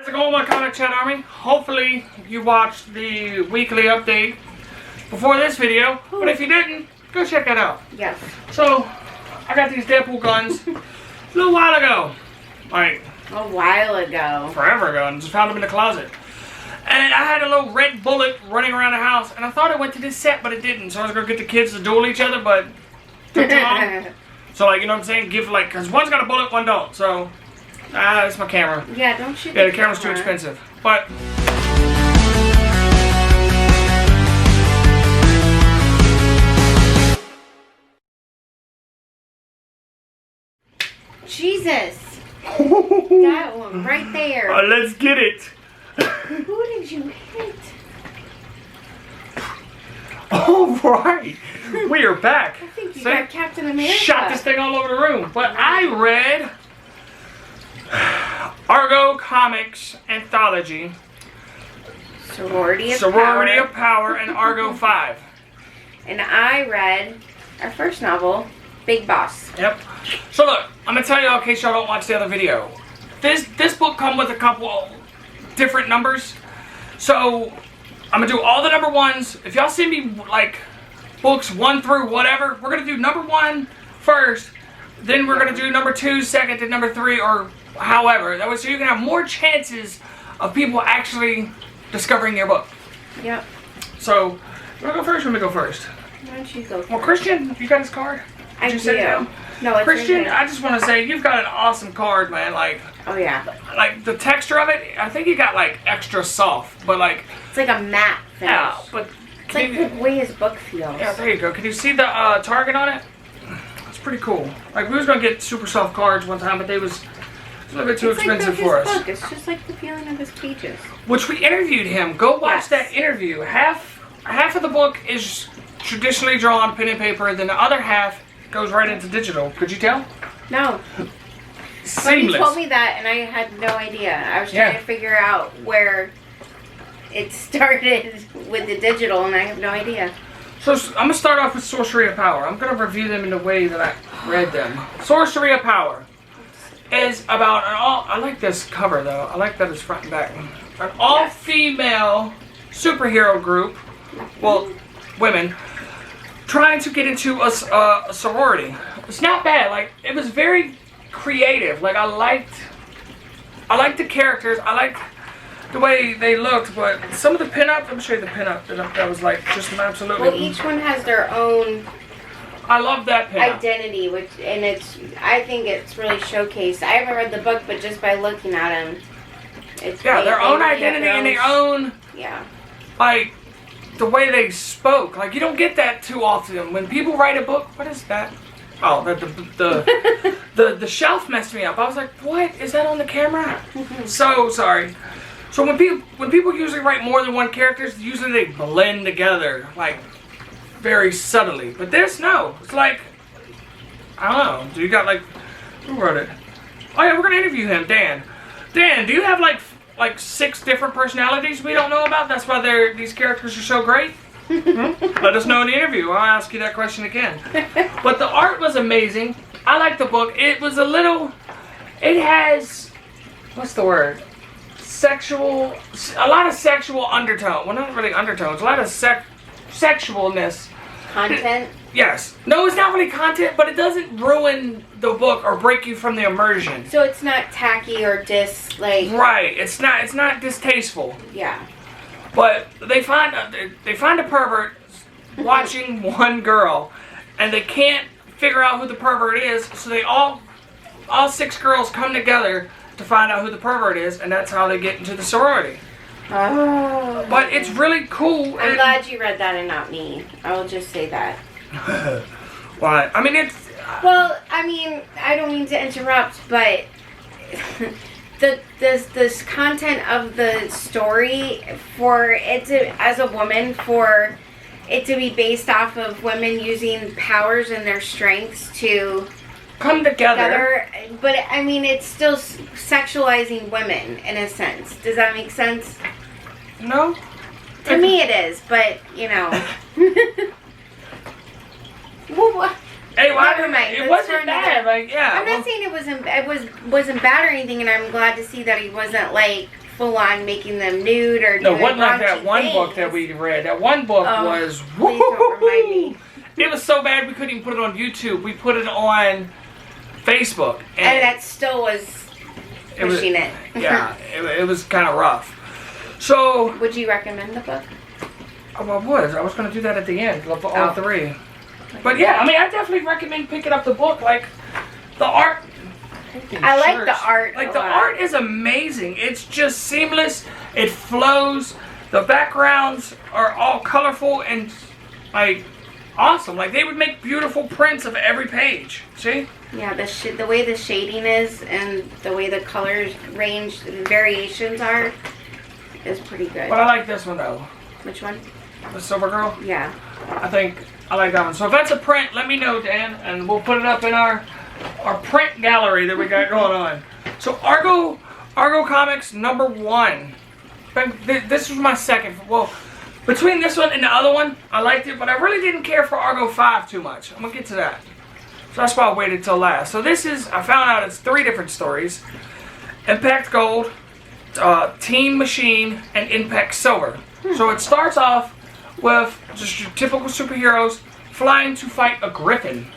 How's it going, my comic chat army? Hopefully you watched the weekly update before this video, but if you didn't, go check it out. Yes. So, I got these Deadpool guns a little while ago. Like, a while ago. Forever ago, and just found them in the closet. And I had a little red bullet running around the house, and I thought it went to this set, but it didn't. So I was going to get the kids to duel each other, but took too long. So, like, you know what I'm saying? Give, like, because one's got a bullet, one don't. So, it's my camera. Yeah, don't shoot the camera's too expensive. But Jesus. That one right there. Let's get it. Who did you hit? All right. We are back. I think you got Captain America. Shot this thing all over the room. But I read Argo Comics Anthology, Sorority of Power, and Argo5. And I read our first novel, Big Boss. Yep. So look, I'm gonna tell you in case y'all don't watch the other video. This book come with a couple different numbers. So I'm gonna do all the number ones. If y'all see me like books 1 through whatever, we're gonna do number 1 first. Then we're gonna do number 2 second, and number 3, or however. That way, so you can have more chances of people actually discovering your book. Yep. So, you wanna go first? Or let me go first? Why don't you go first? Well, Christian, you got his card? I do. No, it's Christian, I just want to say you've got an awesome card, man. Like, oh yeah. Like the texture of it, I think you got like extra soft, but like it's like a matte finish. Yeah, but it's like the way his book feels. Yeah, there you go. Can you see the target on it? It's pretty cool. Like we was gonna get super soft cards one time, but they was a little bit too expensive for us. Book. It's just like the feeling of his pages. Which we interviewed him. Go watch that interview. Half of the book is traditionally drawn pen and paper, then the other half goes right into digital. Could you tell? No. Seamless. But he told me that, and I had no idea. I was trying to figure out where it started with the digital, and I have no idea. So I'm going to start off with Sorcery of Power. I'm going to review them in the way that I read them. Sorcery of Power is about an all... I like this cover, though. I like that it's front and back. An all-female superhero group, well, women, trying to get into a sorority. It's not bad. Like, it was very creative. Like, I liked the characters. I liked the way they looked, but some of the pinup, let me show you the pinup that was like just an absolutely... Well, each one has their own... I love that pinup. Identity, I think it's really showcased. I haven't read the book, but just by looking at them, it's... Yeah, their own identity and their own... Yeah. Like, the way they spoke. Like, you don't get that too often. When people write a book, what is that? Oh, the shelf messed me up. I was like, what? Is that on the camera? So sorry. So when people usually write more than one character, usually they blend together, like, very subtly. But this, no. It's like, I don't know. Do you got, like, who wrote it? Oh, yeah, we're going to interview him, Dan. Dan, do you have, like 6 different personalities we don't know about? That's why these characters are so great? Let us know in the interview. I'll ask you that question again. But the art was amazing. I like the book. It was a little... It has... What's the word? Sexual... A lot of sexual undertone. Well, not really undertones. A lot of sexualness. Content? Yes. No, it's not really content, but it doesn't ruin the book or break you from the immersion. So it's not tacky or Right. It's not distasteful. Yeah. But they find a pervert watching one girl, and they can't figure out who the pervert is. So they all 6 girls come together to find out who the pervert is, and that's how they get into the sorority. Oh. But it's really cool. I'm glad you read that and not me. I will just say that. Why? I mean, it's... Well, I mean, I don't mean to interrupt, but this content of the story, for it to, as a woman, for it to be based off of women using powers and their strengths to come together. But I mean, it's still sexualizing women in a sense. Does that make sense? No. To me, it is, but you know. Well, what? Hey, well, it wasn't bad. Like, yeah. I'm not saying it wasn't bad or anything, and I'm glad to see that he wasn't like full on making them nude or No, doing wasn't like that raunchy one things. book that we read. That one book was. Please don't remind me. It was so bad we couldn't even put it on YouTube. We put it on Facebook, And that still was pushing it. Yeah, it was kind of rough. So. Would you recommend the book? Oh, I was going to do that at the end of all three. But yeah, I mean, I definitely recommend picking up the book. Like the art. I like the art. Like the art is amazing. It's just seamless. It flows. The backgrounds are all colorful and like awesome. Like they would make beautiful prints of every page. See? Yeah, the way the shading is and the way the colors range, the variations are, is pretty good. But I like this one though. Which one? The Silver Girl. Yeah. I think I like that one. So if that's a print, let me know, Dan, and we'll put it up in our print gallery that we got going on. So Argo Comics #1. This was my second. Well, between this one and the other one, I liked it, but I really didn't care for Argo5 too much. I'm gonna get to that. So that's why I waited till last. So this is, I found out it's 3 different stories: Impact Gold, Teen Machine, and Impact Silver. So it starts off with just your typical superheroes flying to fight a griffin.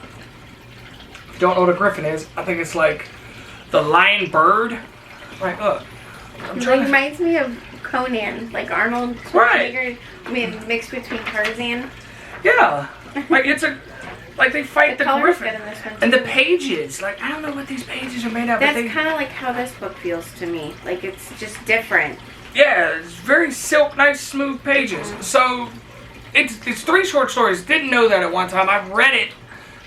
If you don't know what a griffin is, I think it's like the lion bird. Like, look. It reminds me of Conan, like Arnold Schwarzenegger, mixed between Tarzan. Yeah. Like it's a, like they fight the griffin. Good in this one, and the pages, like I don't know what these pages are made of. That's kind of like how this book feels to me. Like it's just different. Yeah, it's very silk, nice, smooth pages. So it's 3 short stories. Didn't know that at one time. I read it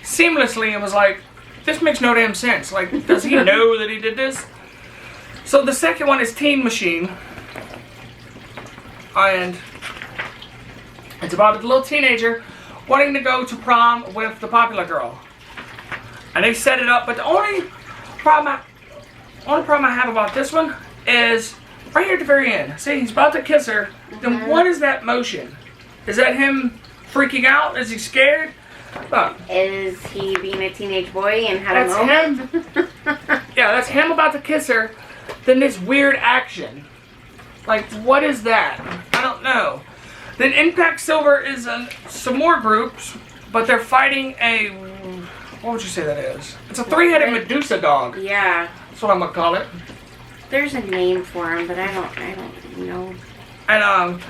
seamlessly and was like, this makes no damn sense. Like, does he know that he did this? So the second one is Teen Machine. And it's about a little teenager wanting to go to prom with the popular girl. And they set it up, but the only problem I have about this one is right here at the very end. See, he's about to kiss her. Then what is that motion? Is that him freaking out? Is he scared? Look. Is he being a teenage boy and had a moment? Him. Yeah, that's him about to kiss her. Then this weird action. Like, what is that? I don't know. Then Impact Silver is some more groups, but they're fighting a, what would you say that is? It's a 3-headed Medusa dog. Yeah. That's what I'm gonna call it. There's a name for him, but I don't know. And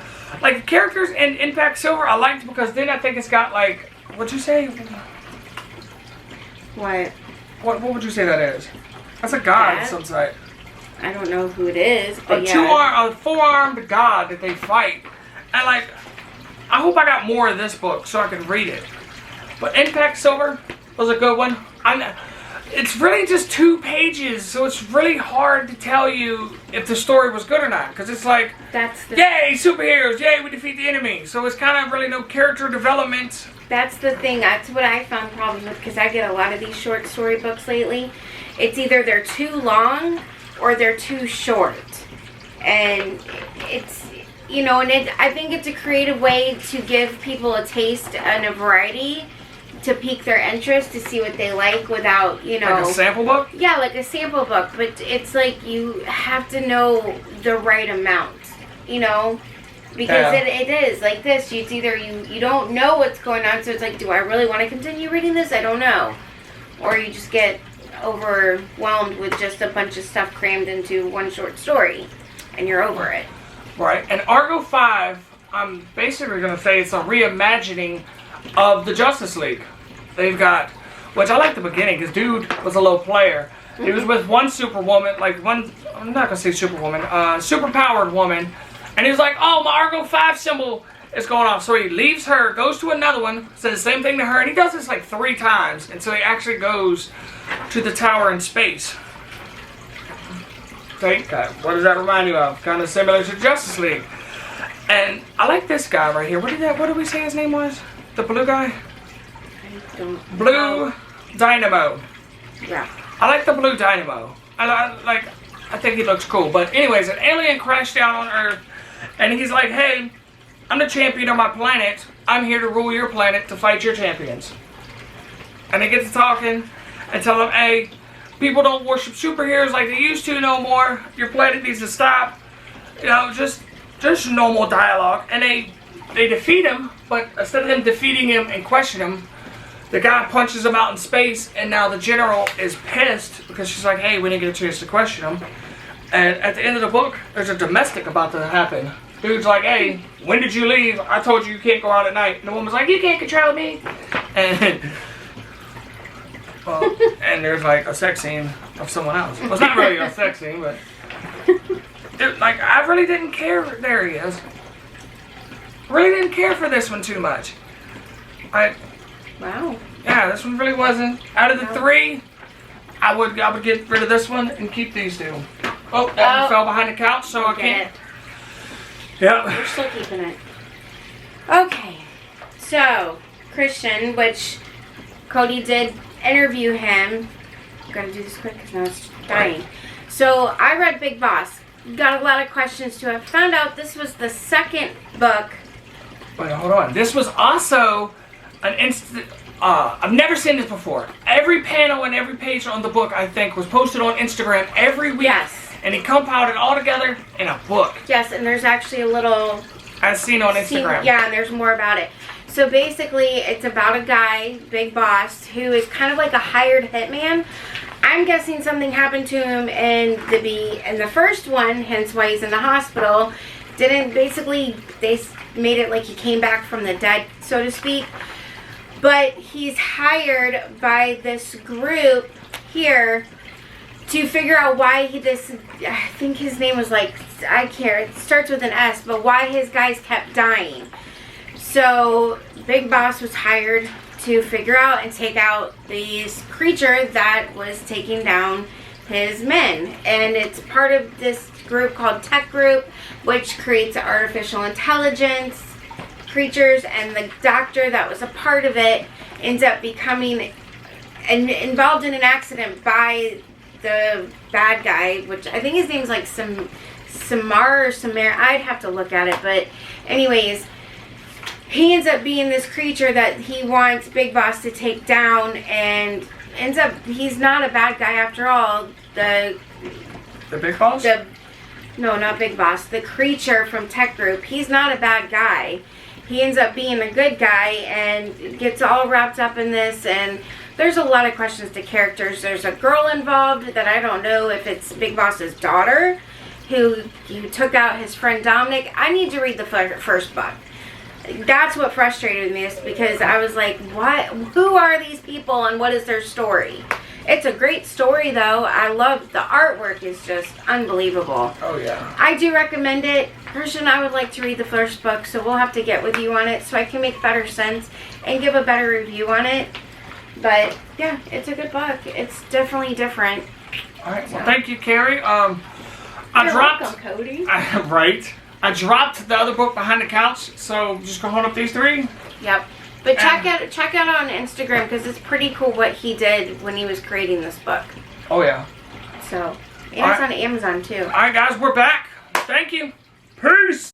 like characters in Impact Silver, I liked because then I think it's got like, what'd you say? What? What would you say that is? That's a god of some sort. I don't know who it is, but a 4-armed god that they fight. And like, I hope I got more of this book so I can read it. But Impact Silver was a good one. It's really just 2 pages, so it's really hard to tell you if the story was good or not. Because it's like, yay, superheroes, yay, we defeat the enemy. So it's kind of really no character development. That's the thing. That's what I found problems with, because I get a lot of these short story books lately. It's either they're too long or they're too short. And it's, you know, and I think it's a creative way to give people a taste and a variety to pique their interest, to see what they like without, you know. Like a sample book? Yeah, like a sample book. But it's like you have to know the right amount, you know. Because it is like this. It's either you don't know what's going on, so it's like, do I really want to continue reading this? I don't know. Or you just get overwhelmed with just a bunch of stuff crammed into one short story, and you're over it. Right. And Argo5, I'm basically going to say it's a reimagining of the Justice League. They've got, which I like the beginning, because dude was a low player. He was with one superwoman, like one, I'm not going to say superwoman, superpowered woman. And he was like, oh, my Argo5 symbol is going off. So he leaves her, goes to another one, says the same thing to her, and he does this like 3 times. And so he actually goes to the tower in space. What does that remind you of? Kind of similar to Justice League. And I like this guy right here. What did we say his name was? The blue guy? I don't Blue know. Dynamo. Yeah. I like the Blue Dynamo. I think he looks cool. But anyways, an alien crashed down on Earth, and he's like, hey, I'm the champion of my planet. I'm here to rule your planet to fight your champions. And they get to talking and tell them, hey, people don't worship superheroes like they used to no more. Your planet needs to stop. You know, just normal dialogue, and they defeat him, but instead of them defeating him and questioning him, the guy punches him out in space, and now the general is pissed because she's like, hey, we didn't get a chance to question him. And at the end of the book, there's a domestic about to happen. Dude's like, hey, when did you leave? I told you can't go out at night. And the woman's like, you can't control me. And, well, and there's like a sex scene of someone else. Well, it's not really a sex scene, but dude, like, I really didn't care. There he is. Really didn't care for this one too much. Wow. Yeah, this one really wasn't. Out of the three, I would get rid of this one and keep these two. Oh, that one fell behind the couch, so I can't. Yeah. We're still keeping it. Okay. So, Christian, which Cody did interview him. I'm going to do this quick because now it's dying. So, I read Big Boss. Got a lot of questions to it. Found out this was the second book. Wait, hold on. This was also an instant. I've never seen this before. Every panel and every page on the book, I think, was posted on Instagram every week. Yes. And he compiled it all together in a book. Yes, and there's actually a little... As seen on Instagram. Yeah, and there's more about it. So basically, it's about a guy, Big Boss, who is kind of like a hired hitman. I'm guessing something happened to him in the first one, hence why he's in the hospital. They made it like he came back from the dead, so to speak. But he's hired by this group here to figure out why I think his name was like, it starts with an S, but why his guys kept dying. So Big Boss was hired to figure out and take out this creature that was taking down his men. And it's part of this group called Tech Group, which creates artificial intelligence creatures, and the doctor that was a part of it ends up becoming involved in an accident by the bad guy, which I think his name's like Samar or Samar. I'd have to look at it, but anyways, he ends up being this creature that he wants Big Boss to take down, and ends up he's not a bad guy after all. The Big Boss? No, not Big Boss. The creature from Tech Group. He's not a bad guy. He ends up being a good guy and gets all wrapped up in this, and there's a lot of questions to characters. There's a girl involved that I don't know if it's Big Boss's daughter who took out his friend Dominic. I need to read the first book. That's what frustrated me, is because I was like, what? Who are these people and what is their story? It's a great story, though. I love the artwork. Is just unbelievable. Oh, yeah. I do recommend it. Christian, I would like to read the first book, so we'll have to get with you on it so I can make better sense and give a better review on it. But, yeah, it's a good book. It's definitely different. All right. Well, thank you, Carrie. You're welcome, Cody. Right. I dropped the other book behind the couch, so just go hold up these three. Yep. But check out on Instagram, because it's pretty cool what he did when he was creating this book. Oh, yeah. So, and it's on Amazon, too. All right, guys, we're back. Thank you. Peace.